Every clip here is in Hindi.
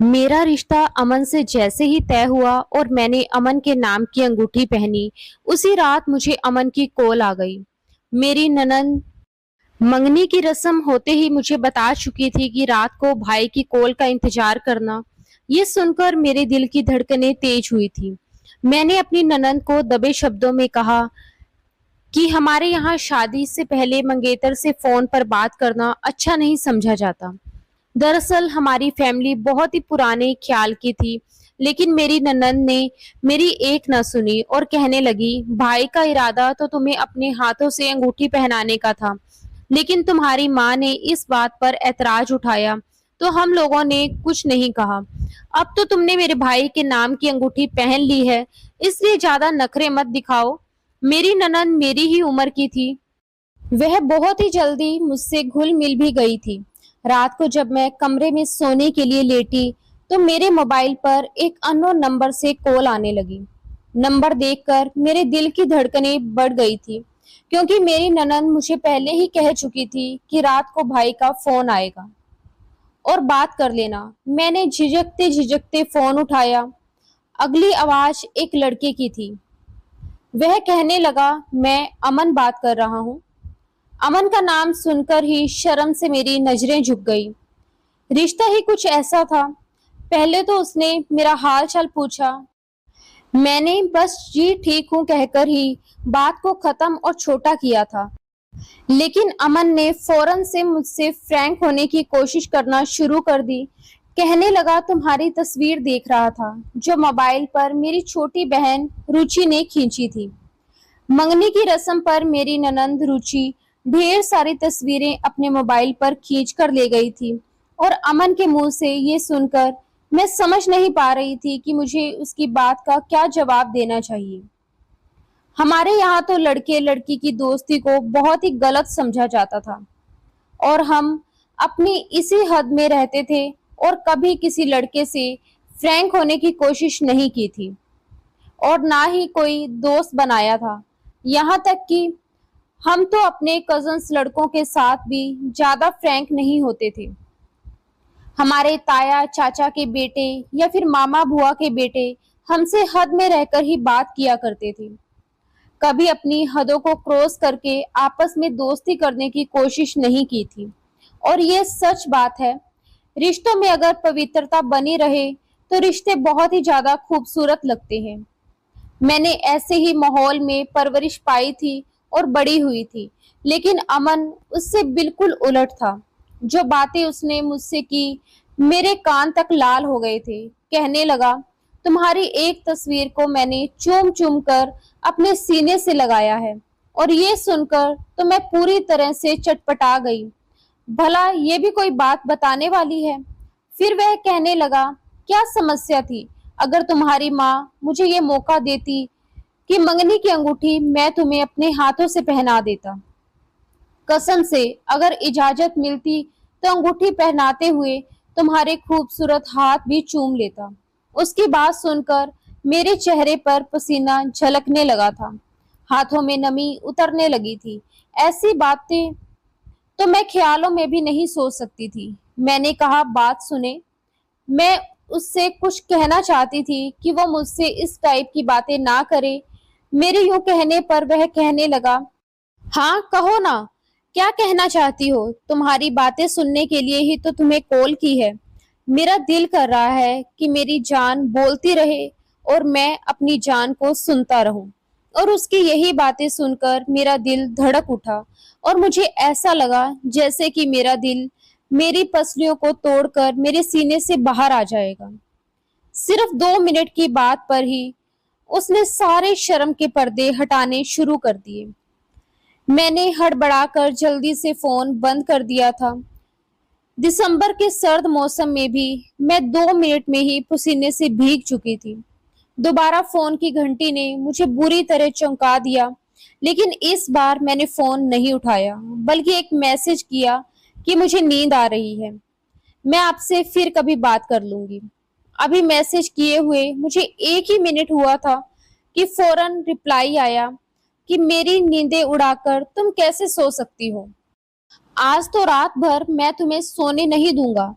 मेरा रिश्ता अमन से जैसे ही तय हुआ और मैंने अमन के नाम की अंगूठी पहनी, उसी रात मुझे अमन की कॉल आ गई। मेरी ननद मंगनी की रस्म होते ही मुझे बता चुकी थी कि रात को भाई की कॉल का इंतजार करना। ये सुनकर मेरे दिल की धड़कनें तेज हुई थी। मैंने अपनी ननद को दबे शब्दों में कहा कि हमारे यहाँ शादी से पहले मंगेतर से फोन पर बात करना अच्छा नहीं समझा जाता। दरअसल हमारी फैमिली बहुत ही पुराने ख्याल की थी, लेकिन मेरी ननद ने मेरी एक न सुनी और कहने लगी, भाई का इरादा तो तुम्हें अपने हाथों से अंगूठी पहनाने का था, लेकिन तुम्हारी माँ ने इस बात पर ऐतराज उठाया तो हम लोगों ने कुछ नहीं कहा। अब तो तुमने मेरे भाई के नाम की अंगूठी पहन ली है, इसलिए ज्यादा नखरे मत दिखाओ। मेरी ननद मेरी ही उम्र की थी। वह बहुत ही जल्दी मुझसे घुल मिल भी गई थी। रात को जब मैं कमरे में सोने के लिए लेटी तो मेरे मोबाइल पर एक अननोन नंबर से कॉल आने लगी। नंबर देखकर मेरे दिल की धड़कनें बढ़ गई थी, क्योंकि मेरी ननद मुझे पहले ही कह चुकी थी कि रात को भाई का फोन आएगा और बात कर लेना। मैंने झिझकते झिझकते फोन उठाया। अगली आवाज एक लड़के की थी। वह कहने लगा, मैं अमन बात कर रहा हूँ। अमन का नाम सुनकर ही शर्म से मेरी नजरें झुक गई। रिश्ता ही कुछ ऐसा था। पहले तो उसने मेरा हाल चाल पूछा। मैंने बस जी ठीक हूँ कहकर ही बात को खत्म और छोटा किया था। लेकिन अमन ने फौरन से मुझसे फ्रैंक होने की कोशिश करना शुरू कर दी। कहने लगा, तुम्हारी तस्वीर देख रहा था जो मोबाइल पर मेरी छोटी बहन रुचि ने खींची थी। मंगनी की रस्म पर मेरी ननंद रुचि ढेर सारी तस्वीरें अपने मोबाइल पर खींच कर ले गई थी, और अमन के मुंह से ये सुनकर मैं समझ नहीं पा रही थी कि मुझे उसकी बात का क्या जवाब देना चाहिए। हमारे यहाँ तो लड़के लड़की की दोस्ती को बहुत ही गलत समझा जाता था, और हम अपनी इसी हद में रहते थे और कभी किसी लड़के से फ्रैंक होने की कोशिश नहीं की थी और ना ही कोई दोस्त बनाया था। यहाँ तक कि हम तो अपने कजन्स लड़कों के साथ भी ज्यादा फ्रैंक नहीं होते थे। हमारे ताया चाचा के बेटे या फिर मामा बुआ के बेटे हमसे हद में रहकर ही बात किया करते थे। कभी अपनी हदों को क्रॉस करके आपस में दोस्ती करने की कोशिश नहीं की थी। और ये सच बात है, रिश्तों में अगर पवित्रता बनी रहे तो रिश्ते बहुत ही ज्यादा खूबसूरत लगते हैं। मैंने ऐसे ही माहौल में परवरिश पाई थी और बड़ी हुई थी, लेकिन अमन उससे बिल्कुल उलट था। जो बातें उसने मुझसे की, मेरे कान तक लाल हो गए थे। कहने लगा, तुम्हारी एक तस्वीर को मैंने चूम चूम कर अपने सीने से लगाया है, और ये सुनकर तो मैं पूरी तरह से चटपटा गई। भला ये भी कोई बात बताने वाली है। फिर वह कहने लगा, क्या समस्या थी अगर तुम्हारी माँ मुझे ये मौका देती कि मंगनी की अंगूठी मैं तुम्हें अपने हाथों से पहना देता। कसम से अगर इजाजत मिलती तो अंगूठी पहनाते हुए तुम्हारे खूबसूरत हाथ भी चूम लेता। उसकी बात सुनकर मेरे चेहरे पर पसीना झलकने लगा था, हाथों में नमी उतरने लगी थी। ऐसी बातें तो मैं ख्यालों में भी नहीं सोच सकती थी। मैंने कहा, बात सुने। मैं उससे कुछ कहना चाहती थी कि वो मुझसे इस टाइप की बातें ना करे। मेरे यूं कहने पर वह कहने लगा, हाँ कहो ना, क्या कहना चाहती हो? तुम्हारी बातें सुनने के लिए ही तो तुम्हें कॉल की है। मेरा दिल कर रहा है कि मेरी जान बोलती रहे और मैं अपनी जान को सुनता रहूं। और उसकी यही बातें सुनकर मेरा दिल धड़क उठा, और मुझे ऐसा लगा जैसे कि मेरा दिल मेरी पसलियों को तोड़कर मेरे सीने से बाहर आ जाएगा। सिर्फ 2 मिनट की बात पर ही उसने सारे शर्म के पर्दे हटाने शुरू कर दिए। मैंने हड़बड़ाकर जल्दी से फोन बंद कर दिया था। दिसंबर के सर्द मौसम में भी मैं 2 मिनट में ही पसीने से भीग चुकी थी। दोबारा फोन की घंटी ने मुझे बुरी तरह चौंका दिया, लेकिन इस बार मैंने फोन नहीं उठाया, बल्कि एक मैसेज किया कि मुझे नींद आ रही है, मैं आपसे फिर कभी बात कर लूंगी। अभी मैसेज किए हुए मुझे 1 ही मिनट हुआ था कि फौरन रिप्लाई आया कि मेरी नींदें उड़ाकर तुम कैसे सो सकती हो। आज तो रात भर मैं तुम्हें सोने नहीं दूंगा,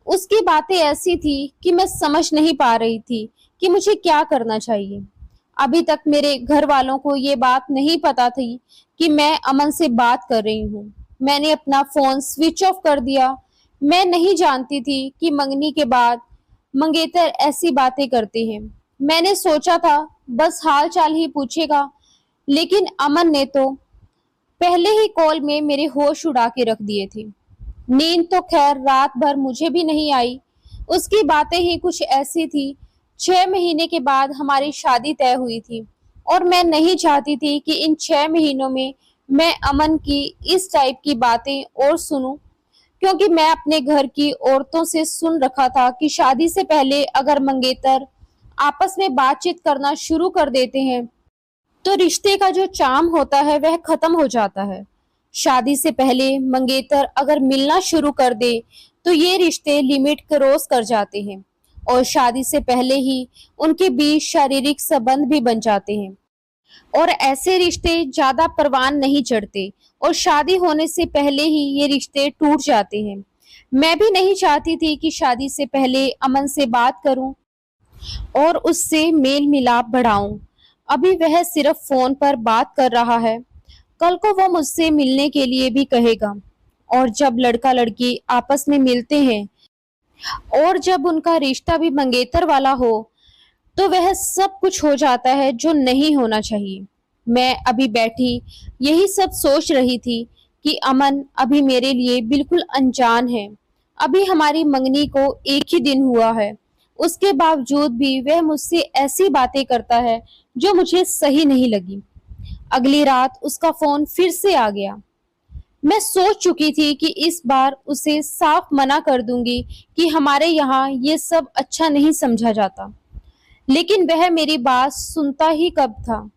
उसकी बातें ऐसी थी कि मैं समझ नहीं पा रही थी कि मुझे क्या करना चाहिए। अभी तक मेरे घर वालों को ये बात नहीं पता थी कि मैं अमन से बात कर रही हूँ। मैंने अपना फोन स्विच ऑफ कर दिया। मैं नहीं जानती थी कि मंगनी के बाद मंगेतर ऐसी बातें करते हैं। मैंने सोचा था बस हाल चाल ही पूछेगा, लेकिन अमन ने तो पहले ही कॉल में मेरे होश उड़ा के रख दिए थे। नींद तो खैर रात भर मुझे भी नहीं आई। उसकी बातें ही कुछ ऐसी थी। 6 महीने के बाद हमारी शादी तय हुई थी और मैं नहीं चाहती थी कि इन 6 महीनों में मैं अमन की इस टाइप की बातें और सुनूं, क्योंकि मैं अपने घर की औरतों से सुन रखा था कि शादी से पहले अगर मंगेतर आपस में बातचीत करना शुरू कर देते हैं तो रिश्ते का जो चार्म होता है वह खत्म हो जाता है। शादी से पहले मंगेतर अगर मिलना शुरू कर दे तो ये रिश्ते लिमिट क्रॉस कर जाते हैं और शादी से पहले ही उनके बीच शारीरिक संबंध भी बन जाते हैं और ऐसे रिश्ते ज्यादा परवान नहीं चढ़ते और शादी होने से पहले ही ये रिश्ते टूट जाते हैं। मैं भी नहीं चाहती थी कि शादी से पहले अमन से बात करूं और उससे मेल मिलाप बढ़ाऊं। अभी वह सिर्फ फोन पर बात कर रहा है, कल को वो मुझसे मिलने के लिए भी कहेगा। और जब लड़का लड़की आपस में मिलते हैं और जब उनका रिश्ता भी मंगेतर वाला हो तो वह सब कुछ हो जाता है जो नहीं होना चाहिए। मैं अभी बैठी यही सब सोच रही थी कि अमन अभी मेरे लिए बिल्कुल अनजान है। अभी हमारी मंगनी को एक ही दिन हुआ है, उसके बावजूद भी वह मुझसे ऐसी बातें करता है जो मुझे सही नहीं लगी। अगली रात उसका फोन फिर से आ गया। मैं सोच चुकी थी कि इस बार उसे साफ मना कर दूंगी कि हमारे यहाँ ये सब अच्छा नहीं समझा जाता, लेकिन वह मेरी बात सुनता ही कब था।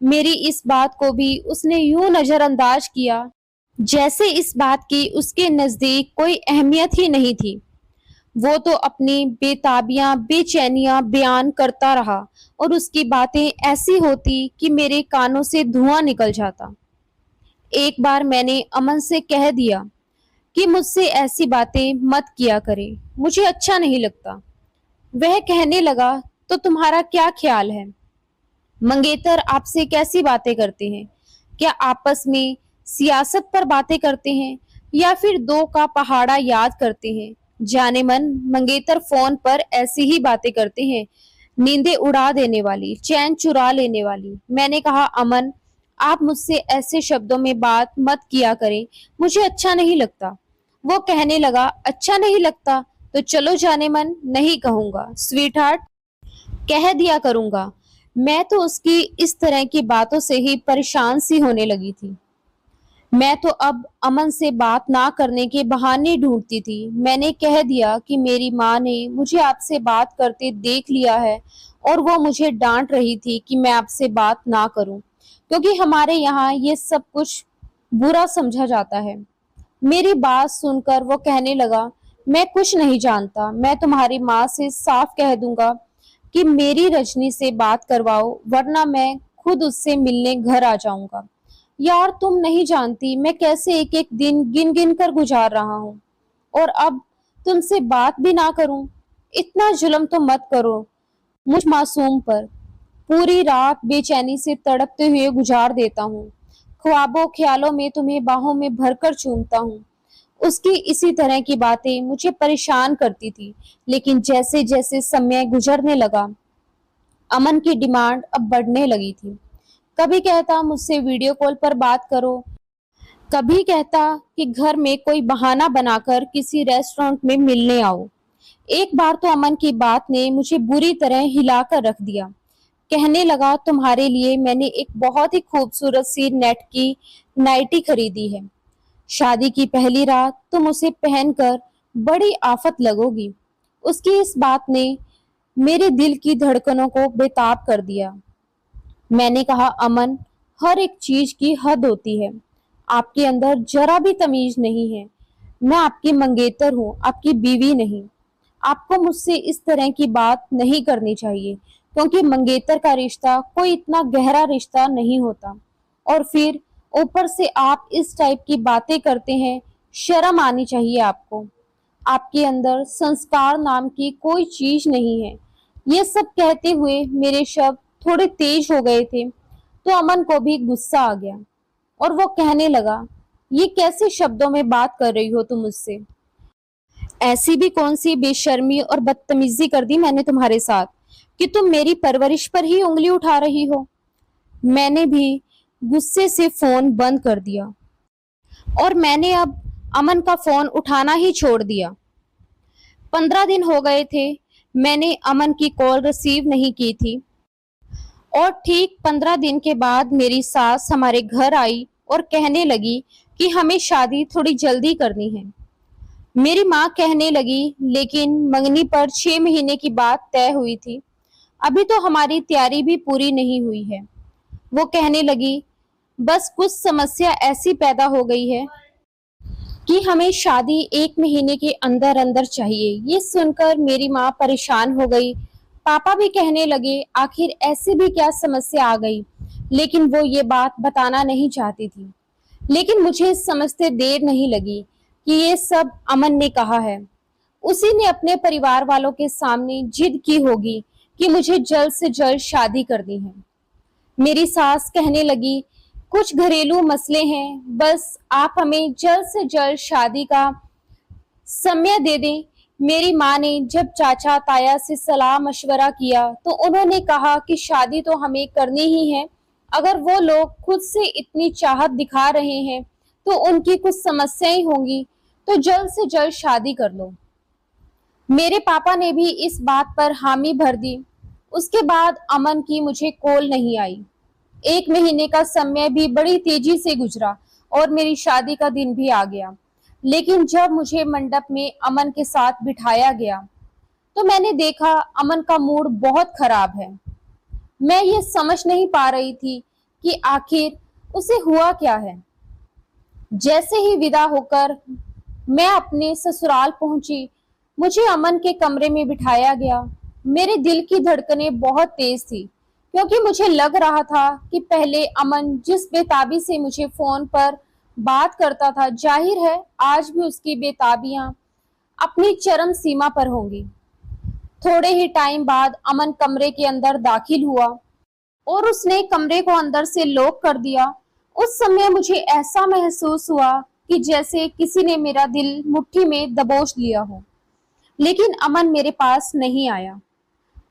मेरी इस बात को भी उसने यूं नजरअंदाज किया जैसे इस बात की उसके नजदीक कोई अहमियत ही नहीं थी। वो तो अपनी बेताबियां बेचैनियां बयान करता रहा और उसकी बातें ऐसी होती कि मेरे कानों से धुआं निकल जाता। एक बार मैंने अमन से कह दिया कि मुझसे ऐसी बातें मत किया करे, मुझे अच्छा नहीं लगता। वह कहने लगा, तो तुम्हारा क्या ख्याल है? मंगेतर आपसे कैसी बातें करते हैं? क्या आपस में सियासत पर बातें करते हैं या फिर दो का पहाड़ा याद करते हैं? जाने मन मंगेतर फोन पर ऐसी ही बातें करते हैं, नींदें उड़ा देने वाली, चैन चुरा लेने वाली। मैंने कहा, अमन आप मुझसे ऐसे शब्दों में बात मत किया करें, मुझे अच्छा नहीं लगता। वो कहने लगा, अच्छा नहीं लगता तो चलो जाने मन, नहीं कहूंगा, स्वीट हार्ट कह दिया करूंगा। मैं तो उसकी इस तरह की बातों से ही परेशान सी होने लगी थी। मैं तो अब अमन से बात ना करने के बहाने ढूंढती थी। मैंने कह दिया कि मेरी माँ ने मुझे आपसे बात करते देख लिया है और वो मुझे डांट रही थी कि मैं आपसे बात ना करूं, क्योंकि हमारे यहाँ ये सब कुछ बुरा समझा जाता है। मेरी बात सुनकर वो कहने लगा, मैं कुछ नहीं जानता, मैं तुम्हारी माँ से साफ कह दूंगा कि मेरी रजनी से बात करवाओ, वरना मैं खुद उससे मिलने घर आ जाऊंगा। यार तुम नहीं जानती मैं कैसे एक एक दिन गिन गिन कर गुजार रहा हूँ, और अब तुमसे बात भी ना करूं। इतना जुल्म तो मत करो मुझ मासूम पर। पूरी रात बेचैनी से तड़पते हुए गुजार देता हूँ। ख्वाबों ख्यालों में तुम्हें बाहों में भरकर चूमता हूँ। उसकी इसी तरह की बातें मुझे परेशान करती थी, लेकिन जैसे जैसे समय गुजरने लगा अमन की डिमांड अब बढ़ने लगी थी। कभी कहता मुझसे वीडियो कॉल पर बात करो, कभी कहता कि घर में कोई बहाना बनाकर किसी रेस्टोरेंट में मिलने आओ। एक बार तो अमन की बात ने मुझे बुरी तरह हिलाकर रख दिया। कहने लगा, तुम्हारे लिए मैंने एक बहुत ही खूबसूरत सी नेट की नाइटी खरीदी है। शादी की पहली रात तुम उसे पहनकर बड़ी आफत लगोगी। उसकी इस बात ने मेरे दिल की धड़कनों को बेताब कर दिया। मैंने कहा, अमन हर एक चीज की हद होती है। आपके अंदर जरा भी तमीज नहीं है। मैं आपकी मंगेतर हूँ, आपकी बीवी नहीं। आपको मुझसे इस तरह की बात नहीं करनी चाहिए, क्योंकि मंगेतर का रिश्ता कोई इतना गहरा रिश्ता नहीं होता। और फिर ऊपर से आप इस टाइप की बातें करते हैं, शर्म आनी चाहिए आपको। आपके अंदर संस्कार नाम की कोई चीज नहीं है। ये सब कहते हुए मेरे शब्द थोड़े तेज हो गए थे तो अमन को भी गुस्सा आ गया और वो कहने लगा, ये कैसे शब्दों में बात कर रही हो तुम मुझसे? ऐसी भी कौन सी बेशर्मी और बदतमीजी कर दी मैंने तुम्हारे साथ कि तुम मेरी परवरिश पर ही उंगली उठा रही हो? मैंने भी गुस्से से फोन बंद कर दिया और मैंने अब अमन का फोन उठाना ही छोड़ दिया। 15 दिन हो गए थे मैंने अमन की कॉल रिसीव नहीं की थी और ठीक 15 दिन के बाद मेरी सास हमारे घर आई और कहने लगी कि हमें शादी थोड़ी जल्दी करनी है। मेरी माँ कहने लगी, लेकिन मंगनी पर 6 महीने की बात तय हुई थी, अभी तो हमारी तैयारी भी पूरी नहीं हुई है। वो कहने लगी, बस कुछ समस्या ऐसी पैदा हो गई है कि हमें शादी 1 महीने के अंदर अंदर चाहिए। ये सुनकर मेरी माँ परेशान हो गई। पापा भी कहने लगे, आखिर ऐसी भी क्या समस्या आ गई, लेकिन वो ये बात बताना नहीं चाहती थी। लेकिन मुझे समझते देर नहीं लगी कि ये सब अमन ने कहा है। उसी ने अपने परिवार वालों के सामने जिद की होगी कि मुझे जल्द से जल्द शादी करनी है। मेरी सास कहने लगी, कुछ घरेलू मसले हैं, बस आप हमें जल्द से जल्द शादी का समय दे दें। मेरी माँ ने जब चाचा ताया से सलाह मशवरा किया तो उन्होंने कहा कि शादी तो हमें करनी ही है। अगर वो लोग खुद से इतनी चाहत दिखा रहे हैं तो उनकी कुछ समस्याएं होंगी, तो जल्द से जल्द शादी कर लो। मेरे पापा ने भी इस बात पर हामी भर दी। उसके बाद अमन की मुझे कॉल नहीं आई। 1 महीने का समय भी बड़ी तेजी से गुजरा और मेरी शादी का दिन भी आ गया। लेकिन जब मुझे मंडप में अमन के साथ बिठाया गया तो मैंने देखा अमन का मूड बहुत खराब है। मैं ये समझ नहीं पा रही थी कि आखिर उसे हुआ क्या है। जैसे ही विदा होकर मैं अपने ससुराल पहुंची, मुझे अमन के कमरे में बिठाया गया। मेरे दिल की धड़कनें बहुत तेज थी, क्योंकि मुझे लग रहा था कि पहले अमन जिस बेताबी से मुझे फोन पर बात करता था, जाहिर है आज भी उसकी बेताबियां अपनी चरम सीमा पर होंगी। थोड़े ही टाइम बाद अमन कमरे के अंदर दाखिल हुआ और उसने कमरे को अंदर से लॉक कर दिया। उस समय मुझे ऐसा महसूस हुआ कि जैसे किसी ने मेरा दिल मुट्ठी में दबोच लिया हो। लेकिन अमन मेरे पास नहीं आया।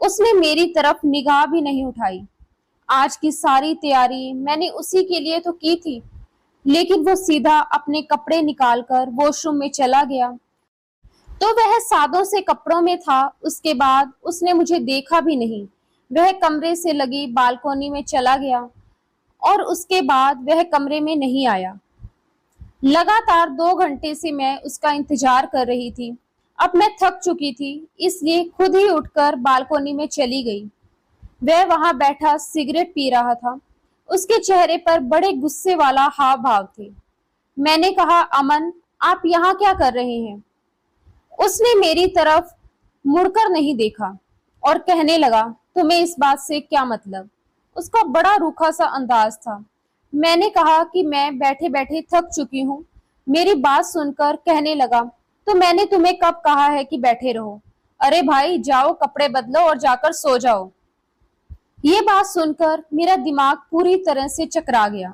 उसने मेरी तरफ निगाह भी नहीं उठाई। आज की सारी तैयारी मैंने उसी के लिए तो की थी, लेकिन वो सीधा अपने कपड़े निकालकर वॉशरूम में चला गया। तो वह सादों से कपड़ों में था। उसके बाद उसने मुझे देखा भी नहीं। वह कमरे से लगी बालकोनी में चला गया और उसके बाद वह कमरे में नहीं आया। लगातार 2 घंटे से मैं उसका इंतजार कर रही थी। अब मैं थक चुकी थी, इसलिए खुद ही उठकर बालकोनी में चली गई। वह वहां बैठा सिगरेट पी रहा था। उसके चेहरे पर बड़े गुस्से वाला हाव भाव थे। मैंने कहा, अमन, आप यहाँ क्या कर रहे हैं? उसने मेरी तरफ मुड़कर नहीं देखा और कहने लगा, तुम्हें इस बात से क्या मतलब? उसका बड़ा रूखा सा अंदाज था। मैंने कहा कि मैं बैठे बैठे थक चुकी हूँ। मेरी बात सुनकर कहने लगा, तो मैंने तुम्हें कब कहा है कि बैठे रहो? अरे भाई, जाओ कपड़े बदलो और जाकर सो जाओ। ये बात सुनकर मेरा दिमाग पूरी तरह से चकरा गया।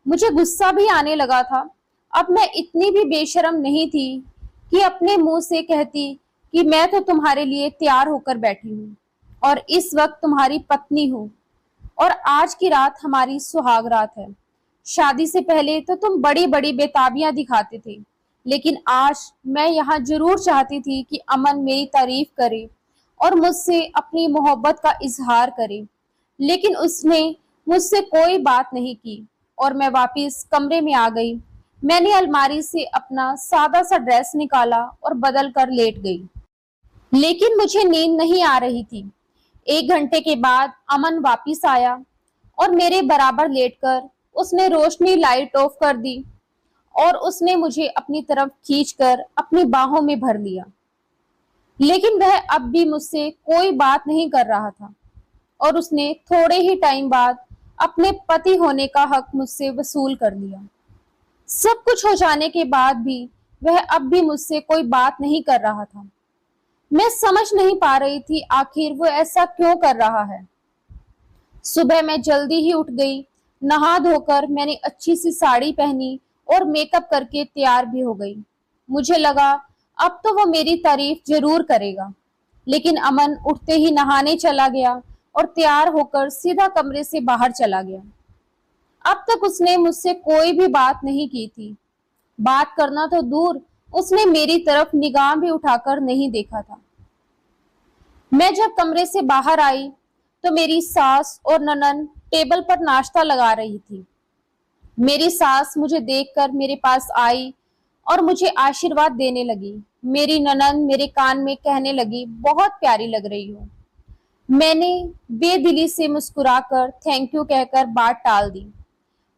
मुझे गुस्सा भी आने लगा था। अब मैं इतनी भी बेशर्म नहीं थी कि अपने मुंह से कहती कि मैं तो तुम्हारे लिए तैयार होकर बैठी हूँ और इस वक्त तुम्हारी पत्नी हूँ और आज की रात हमारी सुहाग रात है। शादी से पहले तो तुम बड़ी बड़ी बेताबियां दिखाते थे, लेकिन आज मैं यहाँ जरूर चाहती थी कि अमन मेरी तारीफ करे और मुझसे अपनी मोहब्बत का इजहार करे, लेकिन उसने मुझसे कोई बात नहीं की और मैं वापस कमरे में आ गई। मैंने अलमारी से अपना सादा सा ड्रेस निकाला और बदल कर लेट गई, लेकिन मुझे नींद नहीं आ रही थी। 1 घंटे के बाद अमन वापस आया और मेरे बराबर लेटकर उसने रोशनी लाइट ऑफ कर दी और उसने मुझे अपनी तरफ खींचकर अपनी बाहों में भर लिया। लेकिन वह अब भी मुझसे कोई बात नहीं कर रहा था और उसने थोड़े ही टाइम बाद अपने पति होने का हक मुझसे वसूल कर लिया। सब कुछ हो जाने के बाद भी वह अब भी मुझसे कोई बात नहीं कर रहा था। मैं समझ नहीं पा रही थी आखिर वो ऐसा क्यों कर रहा है। सुबह मैं जल्दी ही उठ गई। नहा धोकर मैंने अच्छी सी साड़ी पहनी और मेकअप करके तैयार भी हो गई। मुझे लगा अब तो वो मेरी तारीफ जरूर करेगा, लेकिन अमन उठते ही नहाने चला गया और तैयार होकर सीधा कमरे से बाहर चला गया। अब तक उसने मुझसे कोई भी बात नहीं की थी। बात करना तो दूर, उसने मेरी तरफ निगाह भी उठाकर नहीं देखा था। मैं जब कमरे से बाहर आई तो मेरी सास और ननद टेबल पर नाश्ता लगा रही थी। मेरी सास मुझे देखकर मेरे पास आई और मुझे आशीर्वाद देने लगी। मेरी ननद मेरे कान में कहने लगी, बहुत प्यारी लग रही हो। मैंने बेदिली से मुस्कुराकर थैंक यू कहकर बात टाल दी।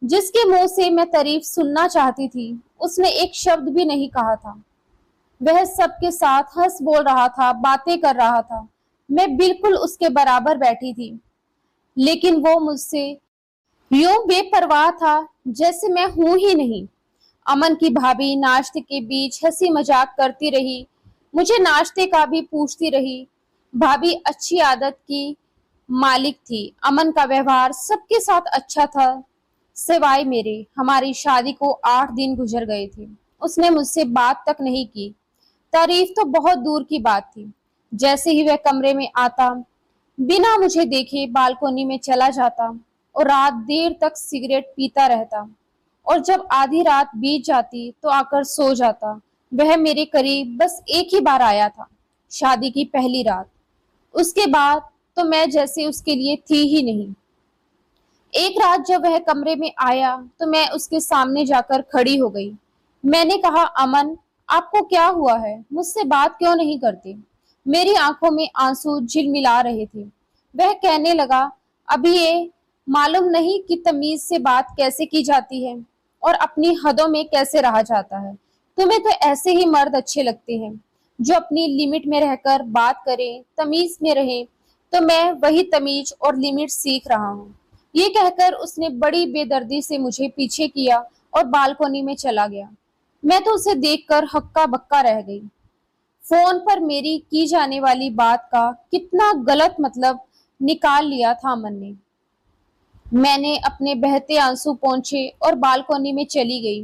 जिसके मुंह से मैं तारीफ सुनना चाहती थी, उसने एक शब्द भी नहीं कहा था। वह सबके साथ हंस बोल रहा था, बातें कर रहा था। मैं बिल्कुल उसके बराबर बैठी थी, लेकिन वो मुझसे यूं बेपरवाह था जैसे मैं हूं ही नहीं। अमन की भाभी नाश्ते के बीच हंसी मजाक करती रही, मुझे नाश्ते का भी पूछती रही। भाभी अच्छी आदत की मालिक थी। अमन का व्यवहार सबके साथ अच्छा था, सिवाय मेरे। हमारी शादी को 8 दिन गुजर गए थे, उसने मुझसे बात तक नहीं की। तारीफ तो बहुत दूर की बात थी। जैसे ही वह कमरे में आता, बिना मुझे देखे बालकोनी में चला जाता और रात देर तक सिगरेट पीता रहता, और जब आधी रात बीत जाती तो आकर सो जाता। वह मेरे करीब बस एक ही बार आया था, शादी की पहली रात। उसके बाद तो मैं जैसे उसके लिए थी ही नहीं। एक रात जब वह कमरे में आया तो मैं उसके सामने जाकर खड़ी हो गई। मैंने कहा, अमन, आपको क्या हुआ है? मुझसे बात क्यों नहीं करते? मेरी आंखों में आंसू झिलमिला रहे थे। वह कहने लगा, अभी ये मालूम नहीं कि तमीज से बात कैसे की जाती है और अपनी हदों में कैसे रहा जाता है। तुम्हें तो ऐसे ही मर्द अच्छे लगते हैं जो अपनी लिमिट में रहकर बात करें, तमीज में रहें। तो मैं वही तमीज और लिमिट सीख रहा हूँ। ये कहकर उसने बड़ी बेदर्दी से मुझे पीछे किया और बालकोनी में चला गया। मैं तो उसे देखकर हक्का बक्का रह गई। फोन पर मेरी की जाने वाली बात का कितना गलत मतलब निकाल लिया था अमन ने। मैंने अपने बहते आंसू पोंछे और बालकोनी में चली गई।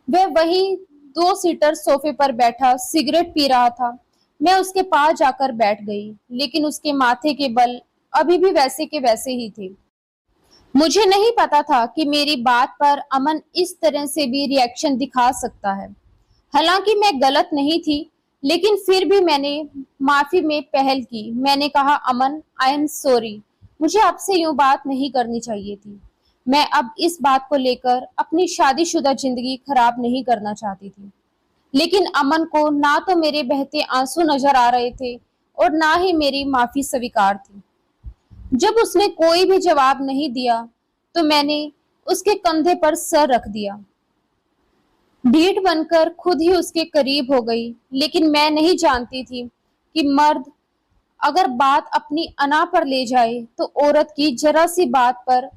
वह वही 2 सीटर सोफे पर बैठा सिगरेट पी रहा था। मैं उसके पास जाकर बैठ गई, लेकिन उसके माथे के बल अभी भी वैसे के वैसे ही थे। मुझे नहीं पता था कि मेरी बात पर अमन इस तरह से भी रिएक्शन दिखा सकता है। हालांकि मैं गलत नहीं थी, लेकिन फिर भी मैंने माफी में पहल की। मैंने कहा, अमन, आई एम सॉरी, मुझे आपसे यूं बात नहीं करनी चाहिए थी। मैं अब इस बात को लेकर अपनी शादीशुदा जिंदगी खराब नहीं करना चाहती थी। लेकिन अमन को ना तो मेरे बहते आंसू नजर आ रहे थे और ना ही मेरी माफी स्वीकार थी। जब उसने कोई भी जवाब नहीं दिया तो मैंने उसके कंधे पर सर रख दिया, ढीठ बनकर खुद ही उसके करीब हो गई। लेकिन मैं नहीं जानती थी कि मर्द अगर बात अपनी अना पर ले जाए तो औरत की जरा सी बात पर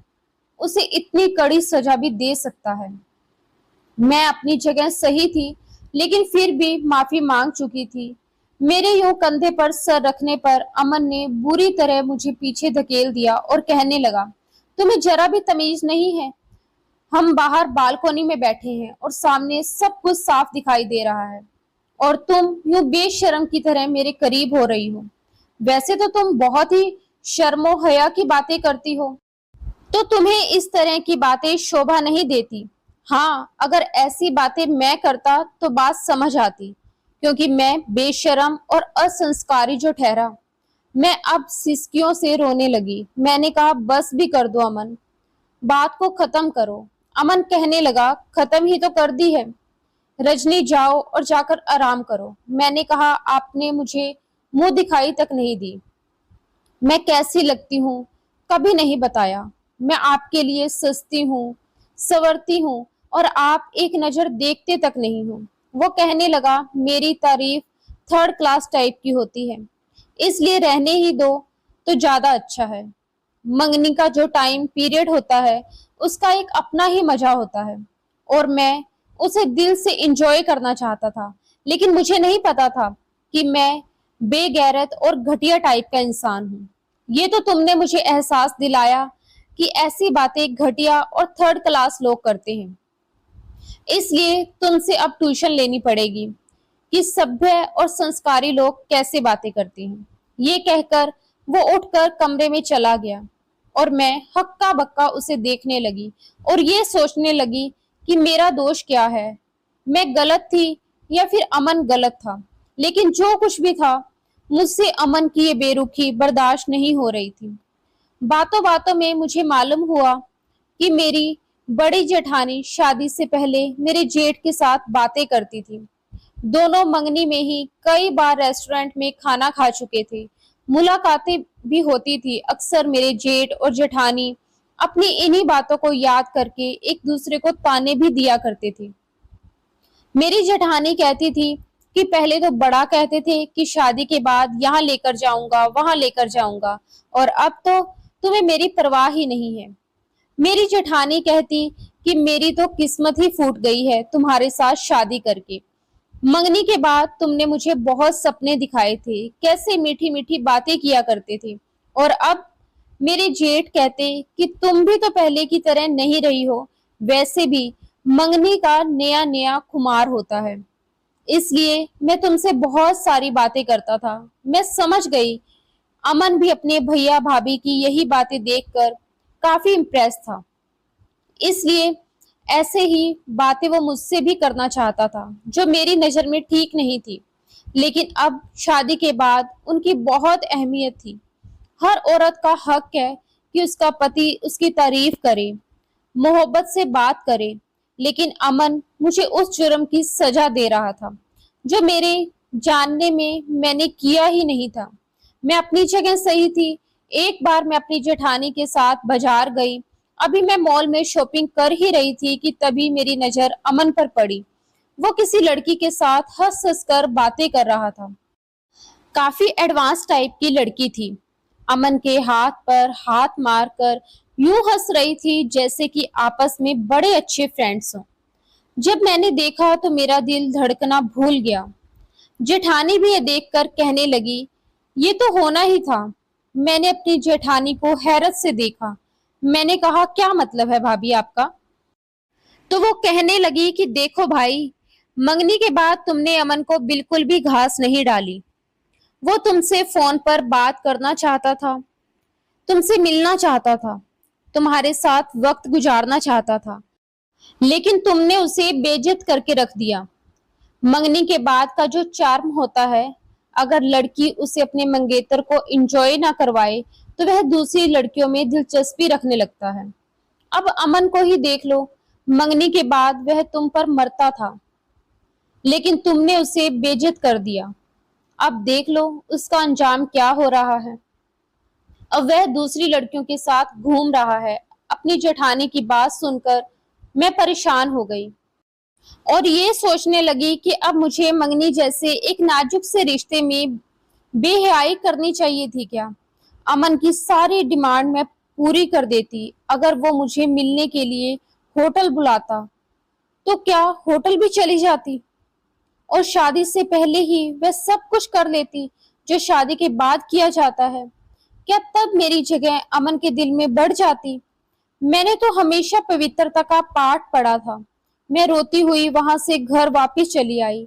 उसे इतनी कड़ी सजा भी दे सकता है। मैं अपनी जगह सही थी, लेकिन फिर भी माफी मांग चुकी थी। मेरे यूं कंधे पर सर रखने पर अमन ने बुरी तरह मुझे पीछे धकेल दिया और कहने लगा, तुम्हें जरा भी तमीज नहीं है? हम बाहर बालकोनी में बैठे हैं और सामने सब कुछ साफ दिखाई दे रहा है, और तुम यूं बेशर्म की तरह मेरे करीब हो रही हो। वैसे तो तुम बहुत ही शर्मो हया की बातें करती हो, तो तुम्हें इस तरह की बातें शोभा नहीं देती। हाँ, अगर ऐसी बातें मैं करता तो बात समझ आती, क्योंकि मैं बेशर्म और असंस्कारी जो ठहरा। मैं अब सिसकियों से रोने लगी। मैंने कहा, बस भी कर दो अमन, बात को खत्म करो। अमन कहने लगा, खत्म ही तो कर दी है। रजनी, जाओ और जाकर आराम करो। मैंने कहा, आपने मुझे मुंह दिखाई तक नहीं दी। मैं कैसी लगती हूँ कभी नहीं बताया। मैं आपके लिए सस्ती हूँ, संवरती हूँ, और आप एक नजर देखते तक नहीं हो। वो कहने लगा, मेरी तारीफ 3rd क्लास टाइप की होती है, इसलिए रहने ही दो तो ज्यादा अच्छा है। मंगनी का जो टाइम पीरियड होता है उसका एक अपना ही मजा होता है, और मैं उसे दिल से एंजॉय करना चाहता था, लेकिन मुझे नहीं पता था कि मैं बेगैरत और घटिया टाइप का इंसान हूँ। ये तो तुमने मुझे एहसास दिलाया कि ऐसी बातें घटिया और थर्ड क्लास लोग करते हैं। इसलिए तुमसे अब ट्यूशन लेनी पड़ेगी कि सभ्य और संस्कारी लोग कैसे बातें करते हैं। ये कहकर वो उठकर कमरे में चला गया और मैं हक्का बक्का उसे देखने लगी और ये सोचने लगी कि मेरा दोष क्या है, मैं गलत थी या फिर अमन गलत था। लेकिन जो कुछ भी था, मुझसे अमन की ये बेरुखी बर्दाश्त नहीं हो रही थी। बातों बातों में मुझे मालूम हुआ कि मेरी बड़ी जेठानी शादी से पहले मेरे जेठ के साथ बातें करती थी। दोनों मंगनी में ही कई बार रेस्टोरेंट में खाना खा चुके थे। मुलाकातें भी होती थी। अक्सर मेरे जेठ और जेठानी अपनी इन्हीं बातों को याद करके एक दूसरे को ताने भी दिया करते थे। मेरी जेठानी कहती थी कि पहले तो बड़ा कहते थे कि शादी के बाद यहाँ लेकर जाऊंगा, वहां लेकर जाऊंगा, और अब तो तुम्हें मेरी परवाह ही नहीं है। मेरी जेठानी कहती कि मेरी तो किस्मत ही फूट गई है तुम्हारे साथ शादी करके। मंगनी के बाद तुमने मुझे बहुत सपने दिखाए थे, कैसे मीठी मीठी बातें किया करते थे, और अब मेरे जेठ कहते कि तुम भी तो पहले की तरह नहीं रही हो। वैसे भी मंगनी का नया नया खुमार होता है, इसलिए मैं तुमसे बहुत सारी बातें करता था। मैं समझ गई अमन भी अपने भैया भाभी की यही बातें देखकर काफी इम्प्रेस था, इसलिए ऐसे ही बातें वो मुझसे भी करना चाहता था, जो मेरी नजर में ठीक नहीं थी। लेकिन अब शादी के बाद उनकी बहुत अहमियत थी। हर औरत का हक है कि उसका पति उसकी तारीफ करे, मोहब्बत से बात करे। लेकिन अमन मुझे उस जुर्म की सजा दे रहा था जो मेरे जानने में मैंने किया ही नहीं था। मैं अपनी जगह सही थी। एक बार मैं अपनी जेठानी के साथ बाजार गई। अभी मैं मॉल में शॉपिंग कर ही रही थी कि तभी मेरी नजर अमन पर पड़ी। वो किसी लड़की के साथ हंस हंस कर बातें कर रहा था। काफी एडवांस टाइप की लड़की थी। अमन के हाथ पर हाथ मारकर यूं हंस रही थी जैसे कि आपस में बड़े अच्छे फ्रेंड्स हों। जब मैंने देखा तो मेरा दिल धड़कना भूल गया। जेठानी भी ये देखकर कहने लगी, ये तो होना ही था। मैंने अपनी जेठानी को हैरत से देखा। मैंने कहा, क्या मतलब है भाभी आपका? तो वो कहने लगी कि देखो भाई, मंगनी के बाद तुमने अमन को बिल्कुल भी घास नहीं डाली। वो तुमसे फोन पर बात करना चाहता था, तुमसे मिलना चाहता था, तुम्हारे साथ वक्त गुजारना चाहता था, लेकिन तुमने उसे बेइज्जत करके रख दिया। मंगनी के बाद का जो चार्म होता है, अगर लड़की उसे अपने मंगेतर को एंजॉय ना करवाए तो वह दूसरी लड़कियों में दिलचस्पी रखने लगता है। अब अमन को ही देख लो। मंगनी के बाद वह तुम पर मरता था, लेकिन तुमने उसे बेइज्जत कर दिया। अब देख लो उसका अंजाम क्या हो रहा है। अब वह दूसरी लड़कियों के साथ घूम रहा है। अपनी जेठानी की बात सुनकर मैं परेशान हो गई और ये सोचने लगी कि अब मुझे मंगनी जैसे एक नाजुक से रिश्ते में बेहयाई करनी चाहिए थी क्या? अमन की सारी डिमांड मैं पूरी कर देती। अगर वो मुझे मिलने के लिए होटल बुलाता तो क्या होटल भी चली जाती, और शादी से पहले ही वह सब कुछ कर लेती जो शादी के बाद किया जाता है। क्या तब मेरी जगह अमन के दिल में बढ़ जाती? मैंने तो हमेशा पवित्रता का पाठ पढ़ा था। मैं रोती हुई वहां से घर वापस चली आई।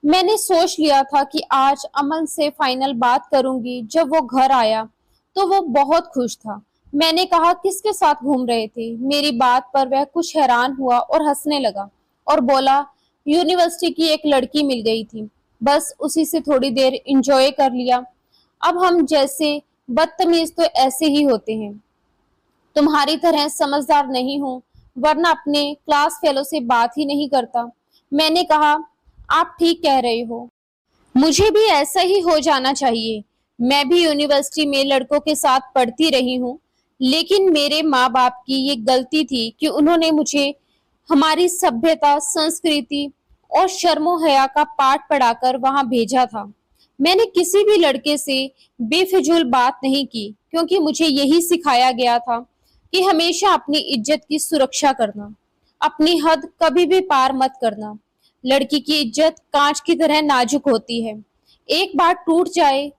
मैंने सोच लिया था कि आज अमन से फाइनल बात करूंगी। जब वो घर आया तो वो बहुत खुश था। मैंने कहा, किसके साथ घूम रहे थे? मेरी बात पर वह कुछ हैरान हुआ और हंसने लगा और बोला, यूनिवर्सिटी की एक लड़की मिल गई थी, बस उसी से थोड़ी देर एंजॉय कर लिया। अब हम जैसे बदतमीज तो ऐसे ही होते हैं। तुम्हारी तरह समझदार नहीं हूँ, वरना अपने क्लास फेलो से बात ही नहीं करता। मैंने कहा, आप ठीक कह रहे हो, मुझे भी ऐसा ही हो जाना चाहिए। मैं भी यूनिवर्सिटी में लड़कों के साथ पढ़ती रही हूँ, लेकिन मेरे माँ बाप की ये गलती थी कि उन्होंने मुझे हमारी सभ्यता, संस्कृति और शर्मो हया का पाठ पढ़ाकर वहां भेजा था। मैंने किसी भी लड़के से बेफिजूल बात नहीं की, क्योंकि मुझे यही सिखाया गया था कि हमेशा अपनी इज्जत की सुरक्षा करना। अपनी हद कभी भी पार मत करना। लड़की की इज्जत कांच की तरह नाजुक होती है। एक बार टूट जाए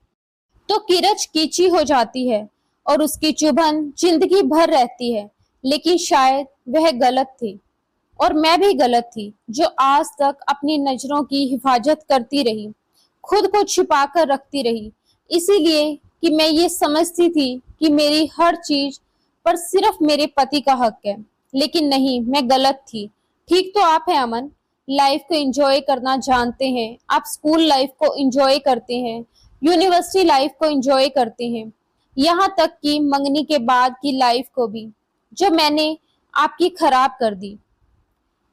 तो किरच कीची हो जाती है और उसकी चुभन जिंदगी भर रहती है। लेकिन शायद वह गलत थी और मैं भी गलत थी, जो आज तक अपनी नजरों की हिफाजत करती रही, खुद को छिपा कर रखती रही, इसीलिए कि मैं ये समझती थी कि मेरी हर चीज पर सिर्फ मेरे पति का हक है। लेकिन नहीं, मैं गलत थी। ठीक तो आप है अमन, लाइफ को एंजॉय करना जानते हैं। आप स्कूल लाइफ को एंजॉय करते हैं, यूनिवर्सिटी लाइफ को एंजॉय करते हैं, यहाँ तक कि मंगनी के बाद की लाइफ को भी, जो मैंने आपकी खराब कर दी।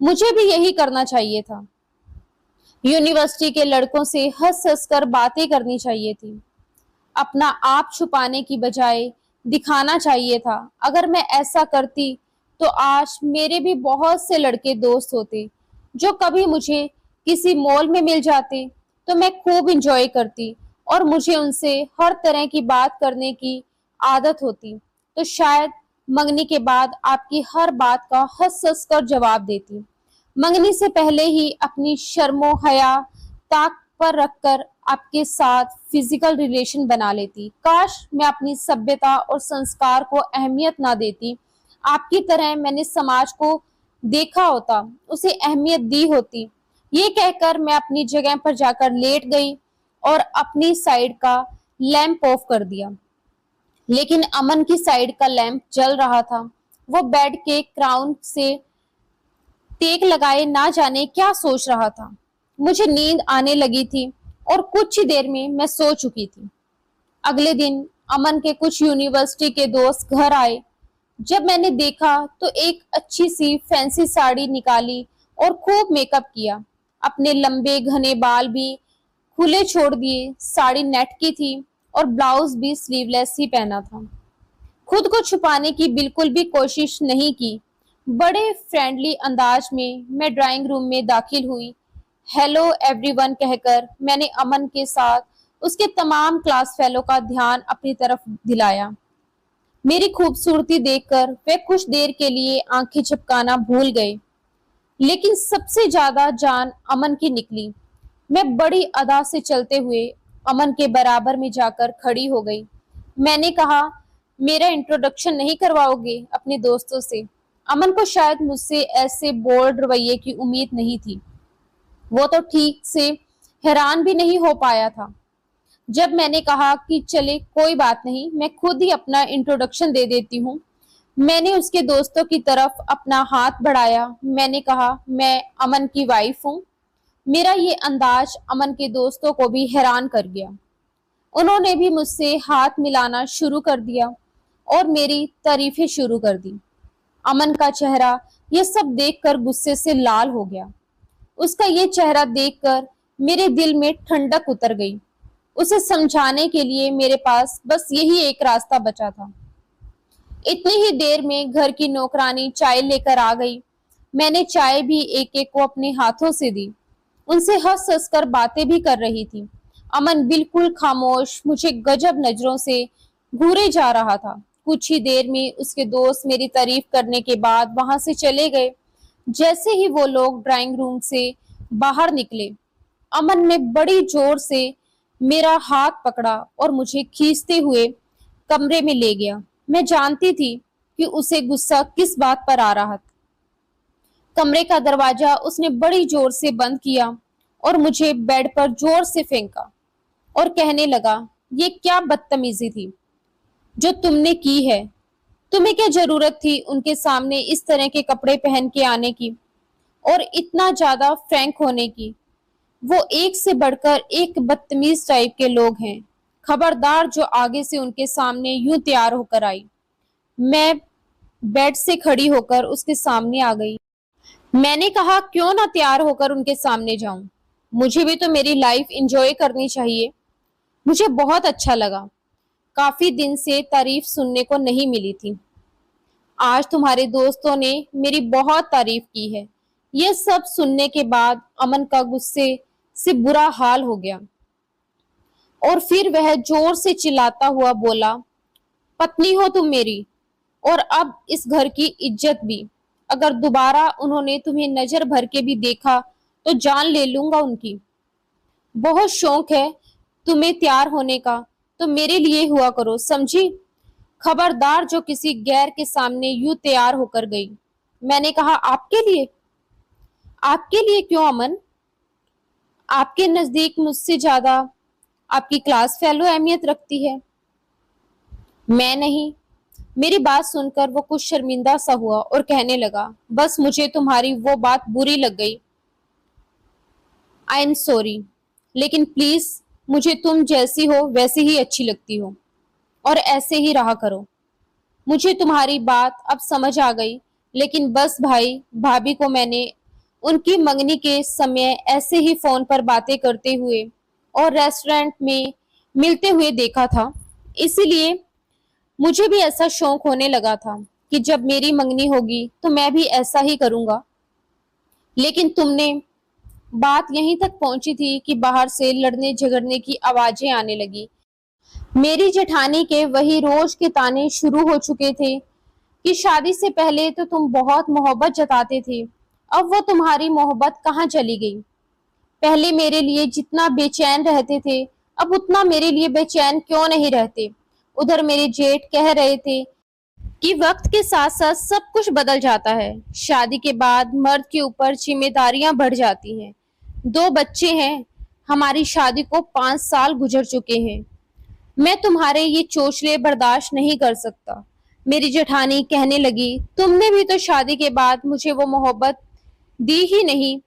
मुझे भी यही करना चाहिए था। यूनिवर्सिटी के लड़कों से हंस हंस कर बातें करनी चाहिए थी। अपना आप छुपाने की बजाय दिखाना चाहिए था। अगर मैं ऐसा करती तो आज मेरे भी बहुत से लड़के दोस्त होते, जो कभी मुझे किसी मॉल में मिल जाते तो मैं खूब इंजॉय करती और मुझे उनसे हर तरह की बात करने की आदत होती, तो शायद मंगनी के बाद आपकी हर बात का हंस हंस कर जवाब देती। मंगनी से पहले ही अपनी शर्मो हया ताक पर रखकर आपके साथ फिजिकल रिलेशन बना लेती। काश मैं अपनी सभ्यता और संस्कार को अहमियत ना देती। आपकी तरह मैंने समाज को देखा होता, उसे अहमियत दी होती। ये कहकर मैं अपनी जगह पर जाकर लेट गई और अपनी साइड का लैंप ऑफ कर दिया। लेकिन अमन की साइड का लैंप जल रहा था। वो बेड के क्राउन से टेक लगाए ना जाने क्या सोच रहा था। मुझे नींद आने लगी थी और कुछ ही देर में मैं सो चुकी थी। अगले दिन अमन के कुछ यूनिवर्सिटी के दोस्त घर आए। जब मैंने देखा तो एक अच्छी सी फैंसी साड़ी निकाली और खूब मेकअप किया। अपने लंबे घने बाल भी खुले छोड़ दिए। साड़ी नेट की थी और ब्लाउज भी स्लीवलेस ही पहना था। खुद को छुपाने की बिल्कुल भी कोशिश नहीं की। बड़े फ्रेंडली अंदाज में मैं ड्राइंग रूम में दाखिल हुई। हेलो एवरीवन कहकर मैंने अमन के साथ उसके तमाम क्लास फेलो का ध्यान अपनी तरफ दिलाया। मेरी खूबसूरती देखकर वे कुछ देर के लिए आंखें झपकाना भूल गए, लेकिन सबसे ज्यादा जान अमन की निकली। मैं बड़ी अदा से चलते हुए अमन के बराबर में जाकर खड़ी हो गई। मैंने कहा, मेरा इंट्रोडक्शन नहीं करवाओगे अपने दोस्तों से? अमन को शायद मुझसे ऐसे बोल्ड रवैये की उम्मीद नहीं थी। वो तो ठीक से हैरान भी नहीं हो पाया था। जब मैंने कहा कि चले कोई बात नहीं, मैं खुद ही अपना इंट्रोडक्शन दे देती हूँ, मैंने उसके दोस्तों की तरफ अपना हाथ बढ़ाया। मैंने कहा, मैं अमन की वाइफ हूँ। मेरा ये अंदाज अमन के दोस्तों को भी हैरान कर गया। उन्होंने भी मुझसे हाथ मिलाना शुरू कर दिया और मेरी तारीफें शुरू कर दी। अमन का चेहरा ये सब देखकर गुस्से से लाल हो गया। उसका ये चेहरा देखकर मेरे दिल में ठंडक उतर गई। उसे समझाने के लिए मेरे पास बस यही एक रास्ता बचा था। इतनी ही देर में घर की नौकरानी चाय लेकर आ गई। मैंने चाय भी एक एक को अपने हाथों से दी। उनसे हंस हंस कर बातें भी कर रही थी। अमन बिल्कुल खामोश मुझे गजब नजरों से घूरे जा रहा था। कुछ ही देर में उसके दोस्त मेरी तारीफ करने के बाद वहां से चले गए। जैसे ही वो लोग ड्राइंग रूम से बाहर निकले, अमन ने बड़ी जोर से मेरा हाथ पकड़ा और मुझे खींचते हुए कमरे में ले गया। मैं जानती थी कि उसे गुस्सा किस बात पर आ रहा था। कमरे का दरवाजा उसने बड़ी जोर से बंद किया और मुझे बेड पर जोर से फेंका और कहने लगा, ये क्या बदतमीजी थी जो तुमने की है? तुम्हें क्या जरूरत थी उनके सामने इस तरह के कपड़े पहन के आने की और इतना ज्यादा फ्रैंक होने की? वो एक से बढ़कर एक बदतमीज टाइप के लोग हैं। खबरदार जो आगे से उनके सामने यूं तैयार होकर आई। मैं बेड से खड़ी होकर उसके सामने आ गई। मैंने कहा, क्यों ना तैयार होकर उनके सामने जाऊं? मुझे भी तो मेरी लाइफ एंजॉय करनी चाहिए। मुझे बहुत अच्छा लगा। काफी दिन से तारीफ सुनने को नहीं मिली थी। आज तुम्हारे दोस्तों ने मेरी बहुत तारीफ की है। यह सब सुनने के बाद अमन का गुस्से से बुरा हाल हो गया और फिर वह जोर से चिल्लाता हुआ बोला, पत्नी हो तुम मेरी, और अब इस घर की इज्जत भी। अगर दोबारा उन्होंने तुम्हें नजर भर के भी देखा तो जान ले लूंगा उनकी। बहुत शौक है तुम्हें तैयार होने का, तो मेरे लिए हुआ करो, समझी? खबरदार जो किसी गैर के सामने यूं तैयार होकर गई। मैंने कहा, आपके लिए? आपके लिए क्यों अमन? आपके नजदीक मुझसे ज्यादा आपकी क्लास फेलो अहमियत रखती है। मैं नहीं। मेरी बात सुनकर वो कुछ शर्मिंदा सा हुआ और कहने लगा, बस मुझे तुम्हारी वो बात बुरी लग गई। आई एम सॉरी, लेकिन प्लीज मुझे तुम जैसी हो वैसी ही अच्छी लगती हो और ऐसे ही रहा करो। मुझे तुम्हारी बात अब समझ आ गई, लेकिन बस भाई भाभी को मैंने उनकी मंगनी के समय ऐसे ही फोन पर बातें करते हुए और रेस्टोरेंट में मिलते हुए देखा था, इसीलिए मुझे भी ऐसा शौक होने लगा था कि जब मेरी मंगनी होगी तो मैं भी ऐसा ही करूंगा। लेकिन तुमने बात यहीं तक पहुंची थी कि बाहर से लड़ने झगड़ने की आवाजें आने लगी। मेरी जेठानी के वही रोज के ताने शुरू हो चुके थे कि शादी से पहले तो तुम बहुत मोहब्बत जताते थे, अब वो तुम्हारी मोहब्बत कहाँ चली गई? पहले मेरे लिए जितना बेचैन रहते थे, अब उतना मेरे लिए बेचैन क्यों नहीं रहते? उधर मेरे जेठ कह रहे थे कि वक्त के साथ साथ सब कुछ बदल जाता है। शादी के बाद मर्द के ऊपर जिम्मेदारियां बढ़ जाती हैं। 2 बच्चे हैं, हमारी शादी को 5 साल गुजर चुके हैं। मैं तुम्हारे ये चोचले बर्दाश्त नहीं कर सकता। मेरी जेठानी कहने लगी, तुमने भी तो शादी के बाद मुझे वो मोहब्बत दी ही नहीं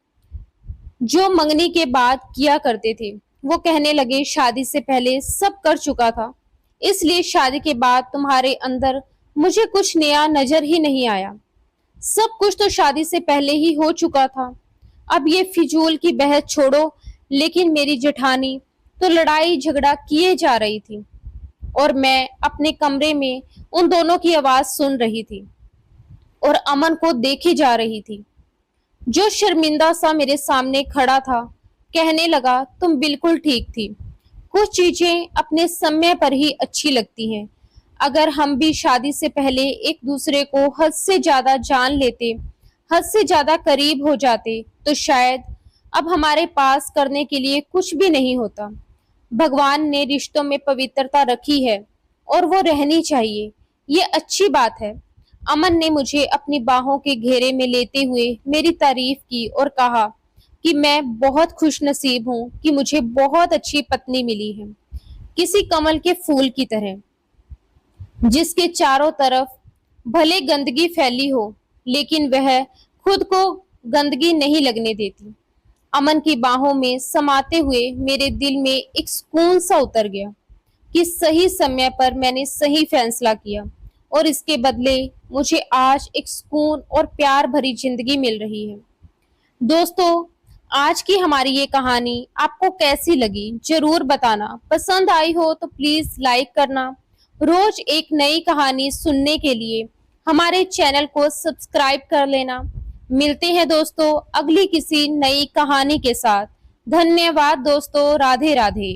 जो मंगनी के बाद किया करते थे। वो कहने लगे, शादी से पहले सब कर चुका था, इसलिए शादी के बाद तुम्हारे अंदर मुझे कुछ नया नजर ही नहीं आया। सब कुछ तो शादी से पहले ही हो चुका था। अब ये फिजूल की बहस छोड़ो। लेकिन मेरी जेठानी तो लड़ाई झगड़ा किए जा रही थी और मैं अपने कमरे में उन दोनों की आवाज सुन रही थी और अमन को देखे जा रही थी, जो शर्मिंदा सा मेरे सामने खड़ा था। कहने लगा, तुम बिल्कुल ठीक थी। कुछ चीजें अपने समय पर ही अच्छी लगती हैं। अगर हम भी शादी से पहले एक दूसरे को हद से ज्यादा जान लेते, हद से ज्यादा करीब हो जाते, तो शायद अब हमारे पास करने के लिए कुछ भी नहीं होता। भगवान ने रिश्तों में पवित्रता रखी है और वो रहनी चाहिए, ये अच्छी बात है। अमन ने मुझे अपनी बाहों के घेरे में लेते हुए मेरी तारीफ की और कहा कि मैं बहुत खुशनसीब हूँ कि मुझे बहुत अच्छी पत्नी मिली है, किसी कमल के फूल की तरह, जिसके चारों तरफ भले गंदगी फैली हो लेकिन वह खुद को गंदगी नहीं लगने देती। अमन की बाहों में समाते हुए मेरे दिल में एक सुकून सा उतर गया कि सही समय पर मैंने सही फैसला किया और इसके बदले मुझे आज एक सुकून और प्यार भरी जिंदगी मिल रही है। दोस्तों, आज की हमारी ये कहानी आपको कैसी लगी जरूर बताना। पसंद आई हो तो प्लीज लाइक करना। रोज एक नई कहानी सुनने के लिए हमारे चैनल को सब्सक्राइब कर लेना। मिलते हैं दोस्तों अगली किसी नई कहानी के साथ। धन्यवाद दोस्तों, राधे राधे।